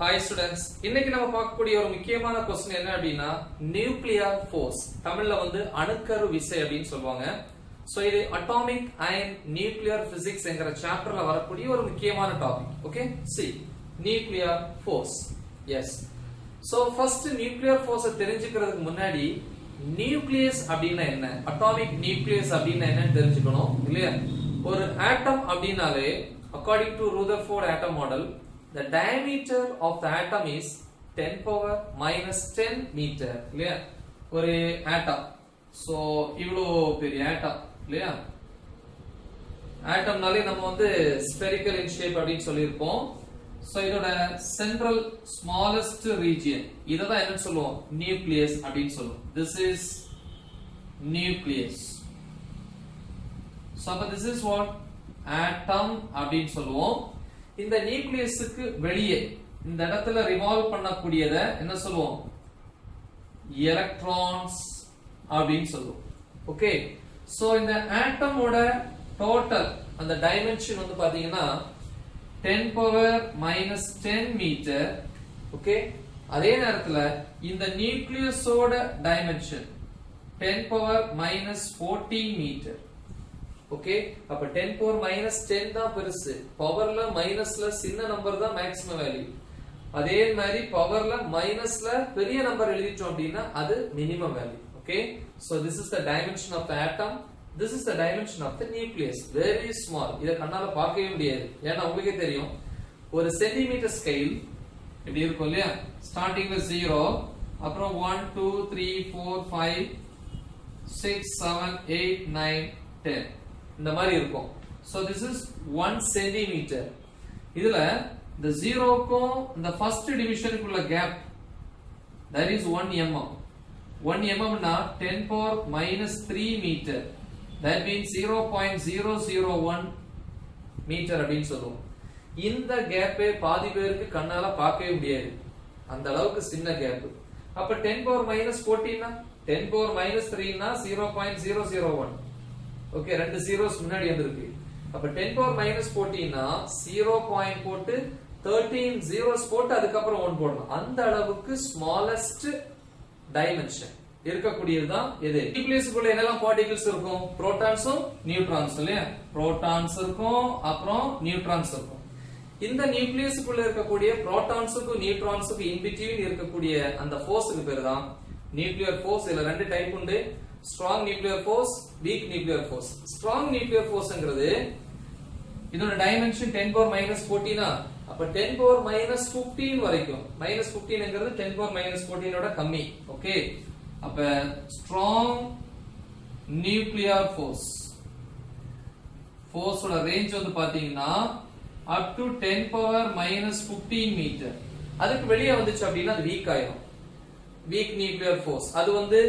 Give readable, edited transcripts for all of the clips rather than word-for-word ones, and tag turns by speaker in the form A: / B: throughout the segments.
A: Hi students, இன்னைக்கு நம்ம பார்க்கக்கூடிய ஒரு முக்கியமான क्वेश्चन என்ன அப்படினா நியூக்ளியர் ஃபோர்ஸ், தமிழ்ல வந்து அணுக்கரு விசை அப்படினு சொல்வாங்க. சோ இது அட்டாமிக் அண்ட் நியூக்ளியர் பிசிக்ஸ் என்கிற சாப்டர்ல வரக்கூடிய ஒரு முக்கியமான topic. Okay, see nuclear force. Yes, so first nuclear ஃபோர்ஸை தெரிஞ்சுக்கிறதுக்கு முன்னாடி நியூக்ளியஸ் அப்படினா என்ன, அட்டாமிக் நியூக்ளியஸ் அப்படினா என்னன்னு தெரிஞ்சுக்கணும் இல்லையா? ஒரு ஆட்டம் அப்படினாலே according to Rutherford atom model, the diameter of the atom is 10 power minus 10 meter இல்லையா? ஒரு ஆட்டம், சோ இவ்வளோ பெரிய ஆட்டம் இல்லையா? ஆட்டம்னாலே நம்ம வந்து spherical in shape அப்படின்னு சொல்லியிருப்போம். சோ இதோட சென்ட்ரல் ஸ்மாலஸ்ட் ரீஜியன் இததான் என்னன்னு சொல்லுவோம், நியூக்ளியஸ் அப்படின்னு சொல்லுவோம். This is nucleus. So this is what atom அப்படின்னு சொல்லுவோம். இந்த நியூக்ளியஸுக்கு வெளியே இந்த இடத்துல ரிவால்வ் பண்ணக்கூடியத என்ன சொல்லுவோம், எலக்ட்ரான்ஸ் அப்படின்னு சொல்லுவோம். ஓகே, சோ இந்த ஆட்டமோட டோட்டல் அந்த டைமென்ஷன் வந்து பாத்தீங்கன்னா 10 பவர் மைனஸ் 10 மீட்டர். ஓகே, அதே நேரத்துல இந்த நியூக்ளியஸோட dimension 10 power minus 14 metre. Okay, அப்ப 10 பவர் மைனஸ் 10 தான் பெருசு, பவர்ல மைனஸ்ல சின்ன நம்பர் தான் மேக்ஸிமம் வேல்யூ. அதே மாதிரி பவர்ல மைனஸ்ல பெரிய நம்பர் எழுதிட்டோம் அப்படின்னா அது minimum value. Okay, so this is the dimension of the atom, this is the dimension of the nucleus. Very small, இத கண்ணால பார்க்கவே முடியாது. ஏன்னா உங்களுக்கே தெரியும், ஒரு சென்டிமீட்டர் ஸ்கேல் இப்படி இருக்கும் இல்லையா? ஸ்டார்டிங்ல 0, அப்புறம் 1 2 3 4 5 6 7 8 9 10 இந்த மாதிரி இருக்கும். So this is 1 centimeter. இதுல the 0க்கும் இந்த first divisionக்குள்ள gap that is 1 mm. 1 mm னா 10 power minus 3 meter. That means 0.001 meter அப்படின்னு சொல்லுவோம். இந்த கேப்பே பாதி பேருக்கு கண்ணால பார்க்கவே முடியாது, அந்த அளவுக்கு சின்ன கேப். அப்ப 10 power minus 14 னா 10 power minus 3 னா 0.001. ஓகே, ரெண்டு ஜீரோஸ் முன்னாடி வந்திருக்கு. அப்ப 10 பவர் மைனஸ் 14 னா 0 போட்டு 13 ஜீரோஸ் போட்டு அதுக்கப்புறம் 1 போடணும். அந்த அளவுக்கு ஸ்மாலஸ்ட் டைமென்ஷன் இருக்கக்கூடியதுதான் இது. நியூக்ளியஸ்க்குள்ள என்னெல்லாம் பார்ட்டிகிள்ஸ் இருக்கும்? புரோட்டான்ஸும் நியூட்ரான்ஸ் இல்லையா? புரோட்டான்ஸ் இருக்கும், அப்புறம் நியூட்ரான்ஸ் இருக்கும். இந்த நியூக்ளியஸ்க்குள்ள இருக்கக்கூடிய புரோட்டான்ஸுக்கும் நியூட்ரான்ஸுக்கும் இன் பிட்வீன் இருக்கக்கூடிய அந்த ஃபோர்ஸ்க்கு பேரு தான் நியூக்ளியர் ஃபோர்ஸ். இதுல ரெண்டு டைப் உண்டு, strong nuclear force, weak nuclear force. strong nuclear forceங்கிறது இதோட டைமென்ஷன் 10 பவர் மைனஸ் 14 அப்ப 10 பவர் மைனஸ் 15 வரைக்கும். மைனஸ் 15ங்கிறது 10 பவர் மைனஸ் 14 ஓட கம்மி. ஓகே, அப்ப strong nuclear force ஓட ரேஞ்ச் வந்து பாத்தீங்கன்னா up to 10 power minus 15 metre. அதுக்கு வெளியே வந்துச்சு அப்படின்னா அது வீக் ஆயிடும். வீக் நியூக்ளியர் ஃபோர்ஸ் அது வந்து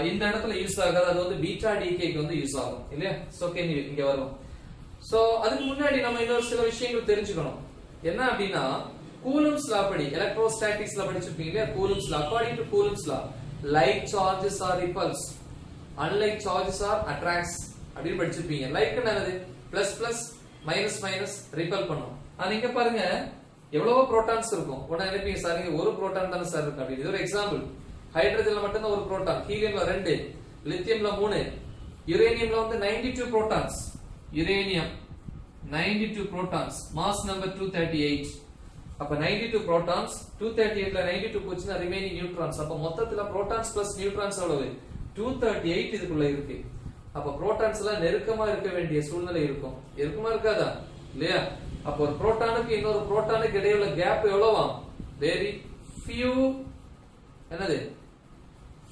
A: இந்த இடத்துல யூஸ் ஆகாது, அது வந்து பீட்டா டிகேக்கு வந்து யூஸ் ஆகும் இல்லையா? ஓகே, இங்க வரும். சோ அதுக்கு முன்னாடி நம்ம இன்னொரு சில விஷயங்கள் தெரிஞ்சுக்கணும். என்ன அப்படின்னா, கூலும்ஸ் லா படி, எலக்ட்ரோஸ்டாட்டிக்ஸ்ல படிச்சிருப்பீங்க இல்லையா? Coulomb's law, according to Coulomb's law, like charges are repels, unlike charges are attracts அப்படின்னு படிச்சிருப்பீங்க. லைக் என்னது? Plus plus minus minus repel பண்ணும். ஆனா இங்க பாருங்க எவ்வளவோ புரோட்டான்ஸ் இருக்கும். உடனே நினைப்பீங்க, சார் நீங்க ஒரு புரோட்டான் தானே சார் இருக்கு அப்படின்னு. இது ஒரு எக்ஸாம்பிள். ஹைட்ரஜன்ல மட்டும் தான் ஒரு புரோட்டான், ஹீலியம்ல 2, லித்தியம்ல 3, யுரேனியம்ல வந்து 92 protons. Uranium 92 protons, mass number 238. அப்ப 92 புரோட்டான்ஸ், 238ல 92 போச்சுன்னா ரிமைனிங் நியூட்ரான்ஸ். அப்ப மொத்தத்துல புரோட்டான்ஸ் பிளஸ் நியூட்ரான்ஸ் எவ்வளவு? 238 இதுக்குள்ள இருக்கு. அப்ப புரோட்டான்ஸ் எல்லாம் நெருக்கமா இருக்க வேண்டிய சூழ்நிலை இருக்கும். இருக்குமா இருக்காதா இல்லையா? அப்ப ஒரு புரோட்டானுக்கு இன்னொரு புரோட்டானுக்கு இடையில கேப் எவ்வளவா? Very few. என்னது?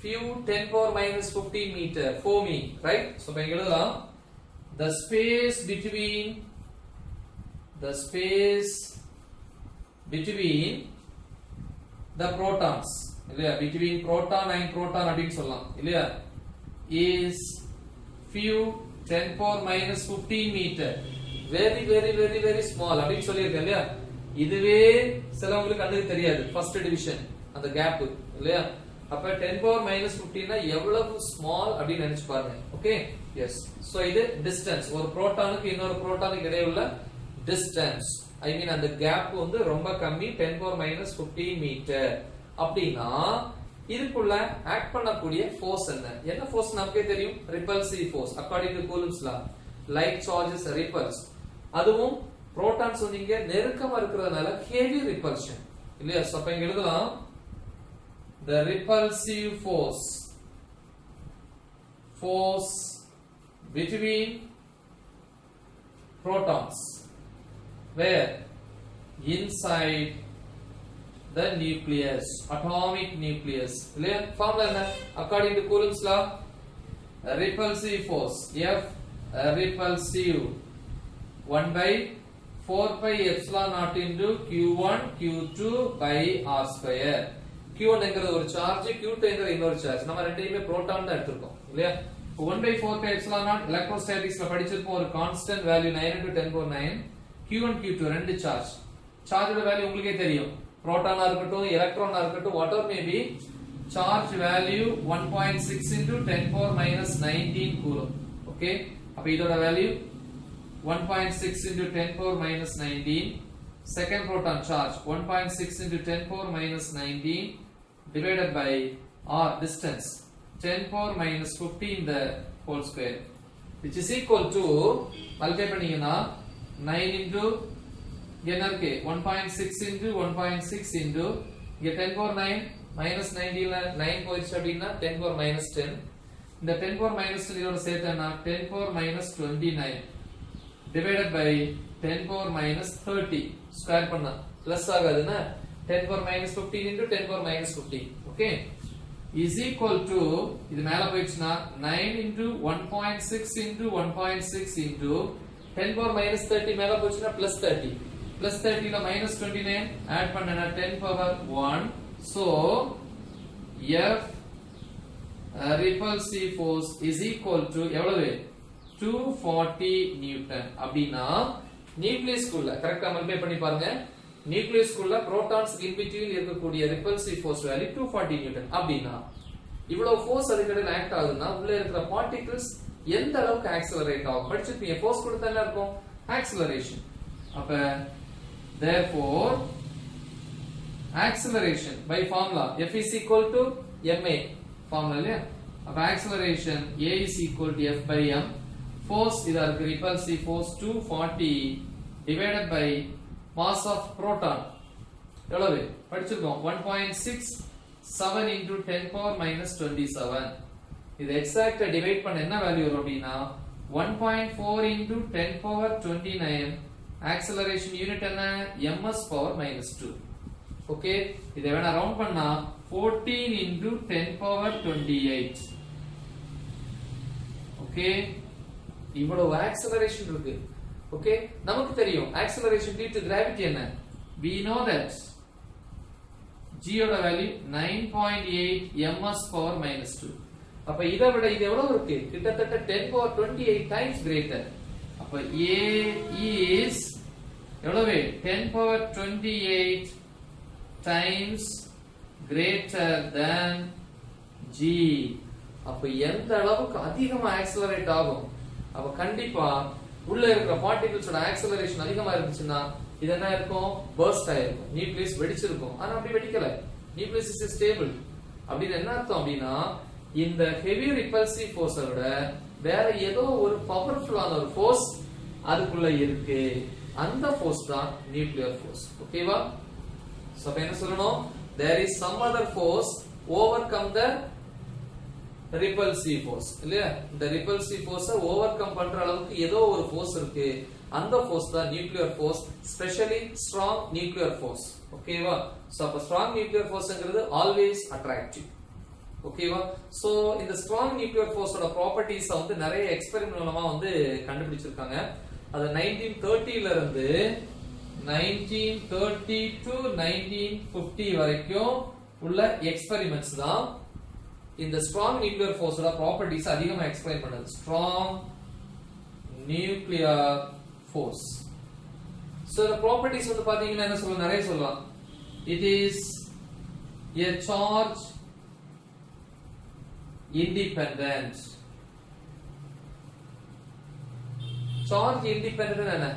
A: few 10 power minus 15 meter, 4 me, right? So இப்ப இங்க எழுதலாம், the space between the protons இல்லையா? between proton and proton அப்படின்னு சொல்லலாம் இல்லையா? is few 10 power minus 15 meter, very very very very small அப்படின்னு சொல்லியிருக்கேன் இல்லையா? இதுவே சிலவங்களுக்கு கண்ணுக்கு தெரியாது, ஃபர்ஸ்ட் டிவிஷன் அந்த கேப் இல்லையா? அப்ப 10 பவர் மைனஸ் 15 எவ்வளவு ஸ்மால் அப்படின்னு நினைச்சு பாருங்க. Okay, yes. சோ இது டிஸ்டன்ஸ், ஒரு புரோட்டானுக்கு இன்னொரு புரோட்டானுக்கு இடையே உள்ள distance. ஐ மீன் அந்த கேப் வந்து ரொம்ப கம்மி 10 power minus 15 மீட்டர் அப்படினா இதுக்குள்ள ஆக்ட் பண்ணக்கூடிய ஃபோர்ஸ் என்ன ஃபோர்ஸ் நமக்கே தெரியும் repulsive force according to coulombs law light charges rebels அதுவும் புரோட்டான்ஸ் வந்து இங்க நெருக்கமா இருக்கிறதுனால ஹெவி ரிபல்ஷன் இல்லையா சோ அப்ப இங்க எழுதலாம் the repulsive force between protons where inside the nucleus atomic nucleus இல்லையா ஃபார்முலா என்ன according to Coulomb's law repulsive force F repulsive 1 by 4 pi epsilon naught into q1 q2 by r square q1 என்கிறது ஒரு charge q2 என்கிறது இன்னொரு charge நம்ம ரெண்டையுமே proton தான் எடுத்துறோம் இல்லையா 1 by 4 pi epsilon naught எலக்ட்ரோஸ்டாட்டிக்ஸ்ல படிச்சிருப்போம் ஒரு constant value 9 into 10 power 9 q1 q2 ரெண்டு சார்ஜோட வேல்யூ உங்களுக்கே தெரியும் புரோட்டானா இருக்கட்டும் எலக்ட்ரானா இருக்கட்டும் whatever may be charge value 1.6 into 10 power minus 19 coulomb okay அப்ப இதோட value 1.6 into 10 power minus 19 second proton charge 1.6 into 10 power minus 19 divided by r distance 10 power minus 15 the whole square which is equal to multiply பண்ணீங்கனா 9 into என்ன இருக்கு 1.6 into 1.6 into இங்க 10 power 9 minus 19 ல 9 போயிடுச்சு அப்படினா 10 power minus 10 இந்த 10 power minus 10 இதோட சேர்த்தா 10 power minus 29 divided by 10 power minus 30 square பண்ணா plus ஆகாதுன்னா 10 power minus 15 into 10 power minus 15 okay is equal to இது மேல போயிடுச்சுனா 9 into 1.6 into 1.6 into 10 power minus 30 மேல போச்சுனா plus 30 plus 30 ல minus 29 add பண்ணனா 10 power 1 so F repulsive force is equal to எவ்வளவு 240 Newton அப்படினா நியூக்ளியஸ்க்குள்ள கரெக்ட்டா மல்டிப்ளை பண்ணி பாருங்க நியூக்ளியஸ்க்குள்ள புரோட்டான்ஸ் இன் பிட்வீன் இருக்கக்கூடிய ரிபல்சிவ் ஃபோர்ஸ் வேல்யூ 240 நியூட்டன் அப்படினா இவ்வளவு ஃபோர்ஸ் அதுக்கிடையில ஆக்ட் ஆகுதுன்னா உள்ள இருக்கிற பார்ட்டிகிள்ஸ் எந்த அளவுக்கு ஆக்ஸலரேட் ஆகும் படிச்சிருப்பீங்க ஃபோர்ஸ் கொடுத்தா என்ன இருக்கும் ஆக்ஸலரேஷன் அப்ப therefore acceleration by formula F is equal to ma formula இல்லையா அப்ப acceleration A is equal to F by m force இதா இருக்கு repulsive force 240 divided by mass of proton எவ்வளவு படிச்சிருக்கோம் 1.67 into 10 power minus 27 இது எக்ஸாக்ட்டா டிவைட் பண்ண என்ன வேல்யூ வரும் அப்படினா 1.4 into 10 power 29 acceleration unit என்ன ms power minus 2 okay இதை வேணா ரவுண்ட் பண்ணா 14 into 10 power 28 okay இவ்வளவு acceleration இருக்கு okay நமக்கு தெரியும் acceleration due to gravity என்ன we know that g ஓட வேல்யூ 9.8 ms power minus 2 அப்ப இதை விட இது எவ்வளவு இருக்கு கிட்டத்தட்ட 10 power 28 times greater அப்ப a is எவ்வளவு 10 power 28 times greater than g அப்ப எந்த அளவுக்கு அதிகமா ஆக்ஸலரேட் ஆகும் அப்ப கண்டிப்பா உள்ள இருக்கிற பார்ட்டிகிள்ஸோட ஆக்ஸலரேஷன் அதிகமா இருந்துச்சுன்னா இது என்ன இருக்கும் பர்ஸ்ட் ஆயிருக்கும் நியூக்ளியஸ் வெடிச்சிருக்கும் ஆனா அப்படி வெடிக்கல நியூக்ளியஸ் இஸ் ஸ்டேபிள் அப்படின்னு என்ன அர்த்தம் அப்படின்னா இந்த ஹெவி ரிபல்சிவ் ஃபோர்ஸை விட வேற ஏதோ ஒரு பவர்ஃபுல்லான ஒரு ஃபோர்ஸ் அதுக்குள்ள இருக்கு அந்த ஃபோர்ஸ் தான் நியூக்ளியர் ஃபோர்ஸ் ஓகேவா சோ அப்ப என்ன சொல்லணும் there is some other force overcome the repulsive force இல்லையா இந்த repulsive force ஓவர்கம் பண்ற அளவுக்கு ஏதோ ஒரு ஃபோர்ஸ் இருக்கு அந்த ஃபோர்ஸ் தான் nuclear force specially strong nuclear force ஓகேவா சோ அப்ப ஸ்ட்ராங் நியூக்ளியர் ஃபோர்ஸ்ங்கிறது ஆல்வேஸ் அட்ராக்டிவ் ஓகேவா சோ இந்த ஸ்ட்ராங் நியூக்ளியர் ஃபோர்ஸோட ப்ராப்பர்ட்டீஸ் வந்து நிறைய எக்ஸ்பெரிமென்ட் மூலமா வந்து கண்டுபிடிச்சிருக்காங்க அது 1930 ல இருந்து 1930 to 1950 வரைக்கும் உள்ள எக்ஸ்பெரிமென்ட்ஸ் தான் இந்த ஸ்ட்ராங் நியூக்ளியர் ஃபோர்ஸோட ப்ராப்பர்ட்டீஸ் அதிகமா எக்ஸ்பிளைன் பண்ணுது strong nuclear force so the properties வந்து பாத்தீங்கன்னா என்ன சொல்லலாம் நிறைய சொல்லலாம் it is a charge independent charge independent என்ன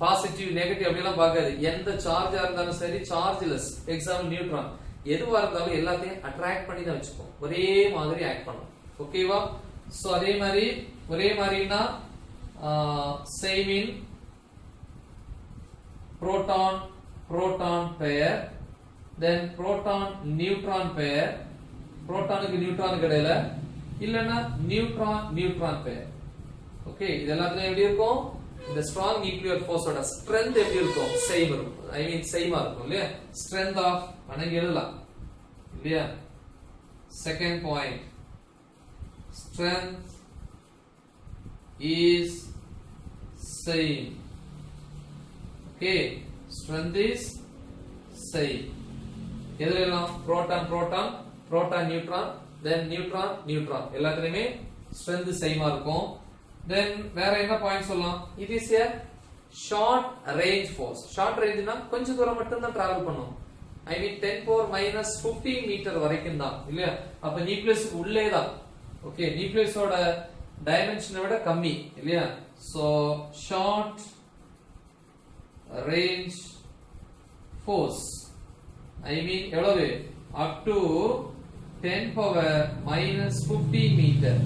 A: பாசிட்டிவ் நெகட்டிவ் அப்படி எல்லாம் பார்க்காது. எந்த சார்ஜா இருந்தாலும் சரி சார்ஜ்லெஸ் எக்ஸாம்பிள் நியூட்ரான் எதுவா இருந்தாலும் எல்லாத்தையும் அட்ராக்ட் பண்ணி தான் வச்சுப்போம். ஒரே மாதிரி ஆக்ட் பண்ணும். ஓகேவா? சோ அதே மாதிரினா same in proton proton pair, then proton neutron pair, protonக்கு நியூட்ரானுக்கு இடையில இல்லனா நியூட்ரான் நியூட்ரான் pair. ஓகே, இது எல்லாத்துலயும் எப்படி இருக்கும்? இந்த ஸ்ட்ராங் நியூக்ளியர் ஃபோர்ஸோட ஸ்ட்ரெngth எப்படி இருக்கும்? சேம் இருக்கும். ஐ மீன் சேமா இருக்கும் இல்லையா? ஸ்ட்ரெngth ஆஃப் அனங்க எழுதலாம் இல்லையா? Second point, strength is same. Okay, strength is same. எதுலாம்? proton proton, proton neutron, then neutron neutron எல்லாத்துலயுமே strength same ஆ இருக்கும். then வேற என்ன பாயிண்ட் சொல்லலாம்? it is a short range force. short range னா கொஞ்ச தூரம் மட்டும் தான் டிராவல் பண்ணும். I mean 10⁻⁻15 மீட்டர் வரைக்கும் தான் இல்லையா? அப்ப நியூக்ளியஸ்க்கு உள்ளே தான். ஓகே, நியூக்ளியஸோட டைமென்ஷனை விட கம்மி இல்லையா? so short range force, I mean எவ்வளவு? up to 10⁻⁻15 metre.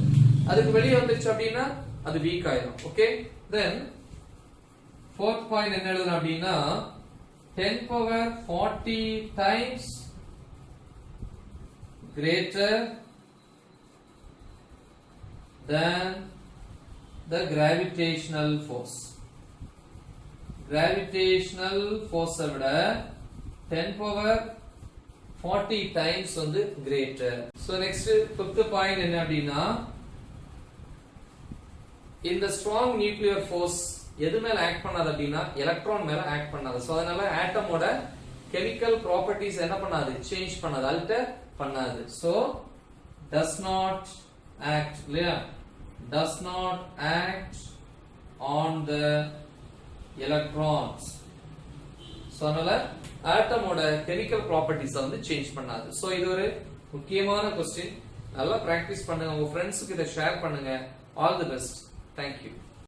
A: அதுக்கு வெளியே வந்துச்சு அப்படின்னா அது வீக் ஆயிடும். ஓகே, then fourth point என்ன எழுதணும் அப்படின்னா 10⁻40 times greater than the gravitational force. gravitational force விட 10⁻40 times வந்து greater. so next fifth point என்ன அப்படின்னா இந்த strong nuclear force எது மேல ஆக்ட் பண்ணாது அப்படின்னா எலக்ட்ரான் மேல ஆக்ட் பண்ணாது. சோ அதனால ஆட்டமோட கெமிக்கல் ப்ராப்பர்ட்டீஸ் என்ன பண்ணாது? சேஞ்ச் பண்ணாது, ஆல்டர் பண்ணாது. so does not act இல்லையா? does not act on the electrons. So அதனால ஆட்டமோட கெமிக்கல் ப்ராப்பர்ட்டீஸ் வந்து சேஞ்ச் பண்ணாது. சோ இது ஒரு முக்கியமான क्वेश्चन. நல்லா பிராக்டீஸ் பண்ணுங்க, உங்க ஃப்ரெண்ட்ஸ்க்கு இத ஷேர் பண்ணுங்க. All the best. Thank you.